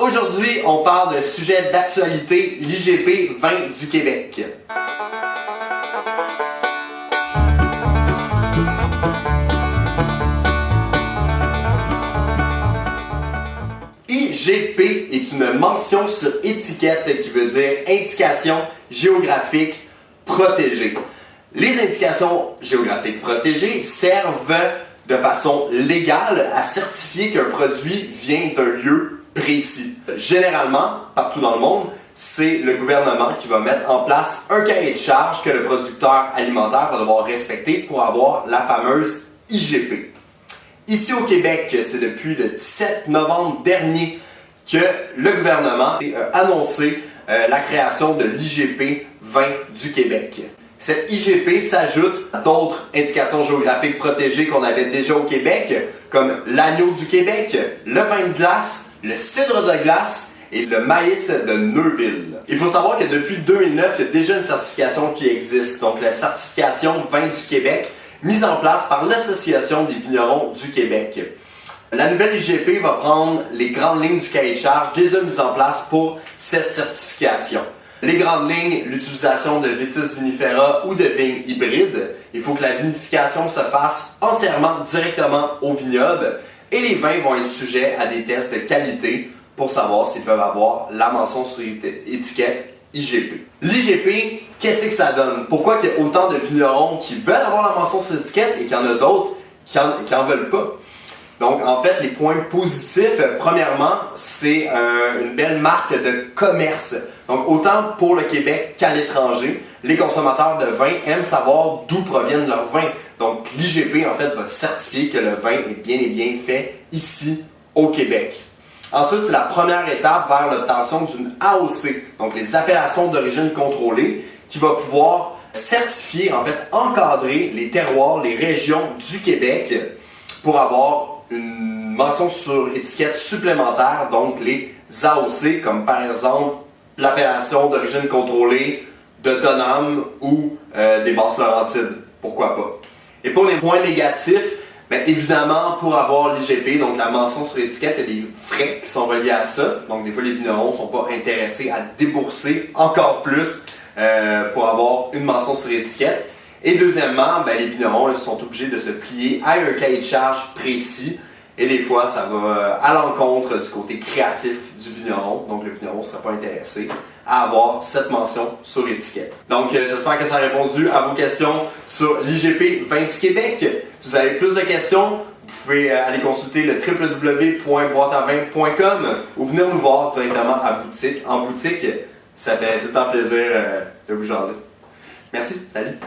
Aujourd'hui, on parle d'un sujet d'actualité, l'IGP Vin du Québec. IGP est une mention sur étiquette qui veut dire indication géographique protégée. Les indications géographiques protégées servent de façon légale à certifier qu'un produit vient d'un lieu précis. Généralement, partout dans le monde, c'est le gouvernement qui va mettre en place un cahier de charges que le producteur alimentaire va devoir respecter pour avoir la fameuse IGP. Ici au Québec, c'est depuis le 17 novembre dernier que le gouvernement a annoncé la création de l'IGP Vin du Québec. Cette IGP s'ajoute à d'autres indications géographiques protégées qu'on avait déjà au Québec, comme l'agneau du Québec, le vin de glace, le cidre de glace et le maïs de Neuville. Il faut savoir que depuis 2009, il y a déjà une certification qui existe, donc la certification Vin du Québec, mise en place par l'Association des vignerons du Québec. La nouvelle IGP va prendre les grandes lignes du cahier de charges déjà mises en place pour cette certification. Les grandes lignes, l'utilisation de Vitis vinifera ou de vignes hybrides. Il faut que la vinification se fasse entièrement directement au vignoble et les vins vont être sujets à des tests de qualité pour savoir s'ils peuvent avoir la mention sur étiquette IGP. L'IGP, qu'est-ce que ça donne? Pourquoi il y a autant de vignerons qui veulent avoir la mention sur étiquette et qu'il y en a d'autres qui en veulent pas? Donc, en fait, les points positifs, premièrement, c'est une belle marque de commerce. Donc, autant pour le Québec qu'à l'étranger, les consommateurs de vin aiment savoir d'où proviennent leurs vins. Donc, l'IGP, en fait, va certifier que le vin est bien et bien fait ici, au Québec. Ensuite, c'est la première étape vers l'obtention d'une AOC, donc les appellations d'origine contrôlée, qui va pouvoir certifier, en fait, encadrer les terroirs, les régions du Québec pour avoir une mention sur étiquette supplémentaire, donc les AOC, comme par exemple l'appellation d'origine contrôlée de Donham ou des Basses-Laurentides. Pourquoi pas? Et pour les points négatifs, bien évidemment, pour avoir l'IGP, donc la mention sur l'étiquette, il y a des frais qui sont reliés à ça. Donc des fois, les vignerons ne sont pas intéressés à débourser encore plus pour avoir une mention sur l'étiquette. Et deuxièmement, ben, les vignerons ils sont obligés de se plier à un cahier de charges précis. Et des fois, ça va à l'encontre du côté créatif du vigneron. Donc le vigneron ne sera pas intéressé à avoir cette mention sur l'étiquette. Donc j'espère que ça a répondu à vos questions sur l'IGP Vin du Québec. Si vous avez plus de questions, vous pouvez aller consulter le www.boîteavin.com ou venir nous voir directement en boutique. Ça fait tout le temps plaisir de vous jaser. Merci, salut!